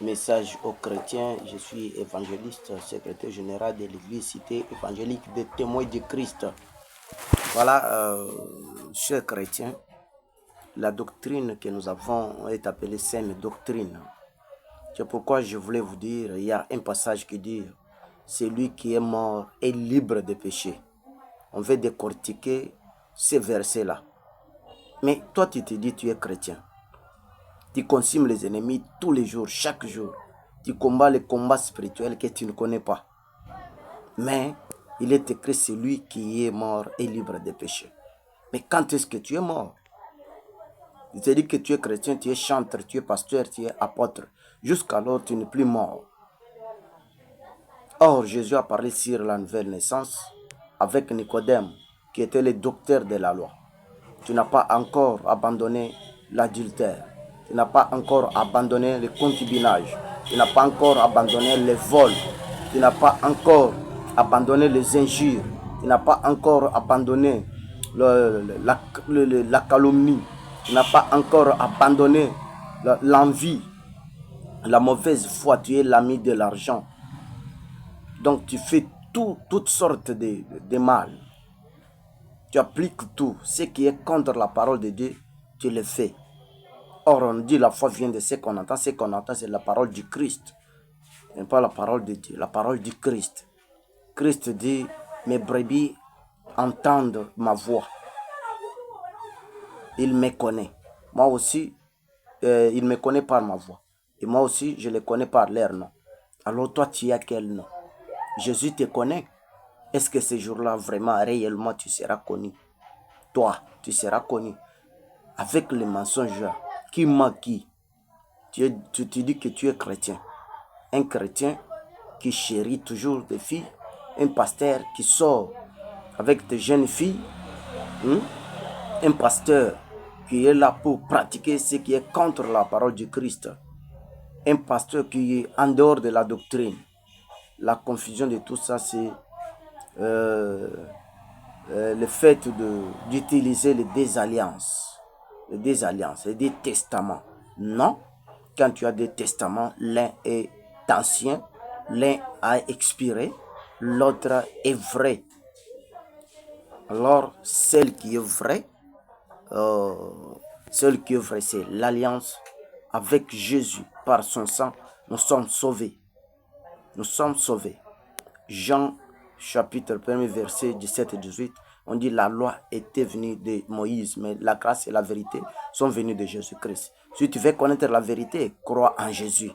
Message aux chrétiens, je suis évangéliste, secrétaire général de l'église cité évangélique des témoins de Christ. Voilà, chers chrétiens, la doctrine que nous avons est appelée saine doctrine. C'est pourquoi je voulais vous dire, il y a un passage qui dit, celui qui est mort est libre de péché. On veut décortiquer ces versets-là. Mais toi, tu te dis, tu es chrétien. Tu consommes les ennemis tous les jours, chaque jour. Tu combats les combats spirituels que tu ne connais pas. Mais il est écrit, celui qui est mort est libre de péché. Mais quand est-ce que tu es mort? Il te dit que tu es chrétien, tu es chanteur, tu es pasteur, tu es apôtre. Jusqu'alors, tu n'es plus mort. Or, Jésus a parlé sur la nouvelle naissance avec Nicodème, qui était le docteur de la loi. Tu n'as pas encore abandonné l'adultère. Tu n'as pas encore abandonné le concubinage. Tu n'as pas encore abandonné les vols. Tu n'as pas encore abandonné les injures. Tu n'as pas encore abandonné la calomnie. Tu n'as pas encore abandonné l'envie, la mauvaise foi. Tu es l'ami de l'argent. Donc tu fais toutes sortes de mal. Tu appliques tout. Ce qui est contre la parole de Dieu, tu le fais. Or, on dit la foi vient de ce qu'on entend. Ce qu'on entend, c'est la parole du Christ. Et pas la parole de Dieu, la parole du Christ. Christ dit, mes brebis entendent ma voix. Il me connaît. Moi aussi, il me connaît par ma voix. Et moi aussi, je les connais par leur nom. Alors toi, tu as quel nom? Jésus te connaît. Est-ce que ce jour-là, vraiment, réellement, tu seras connu? Toi, tu seras connu. Avec les mensonges, qui ment qui? Tu te dis que tu es chrétien. Un chrétien qui chérit toujours des filles. Un pasteur qui sort avec des jeunes filles. Un pasteur qui est là pour pratiquer ce qui est contre la parole du Christ. Un pasteur qui est en dehors de la doctrine. La confusion de tout ça, c'est le fait d'utiliser les désalliances. Les désalliances, les des testaments. Non, quand tu as des testaments, l'un est ancien, l'un a expiré, l'autre est vrai. Alors, celle qui est vraie, c'est l'alliance avec Jésus. Par son sang, nous sommes sauvés. Nous sommes sauvés. Jean chapitre 1, verset 17 et 18, on dit la loi était venue de Moïse, mais la grâce et la vérité sont venues de Jésus-Christ. Si tu veux connaître la vérité, crois en Jésus.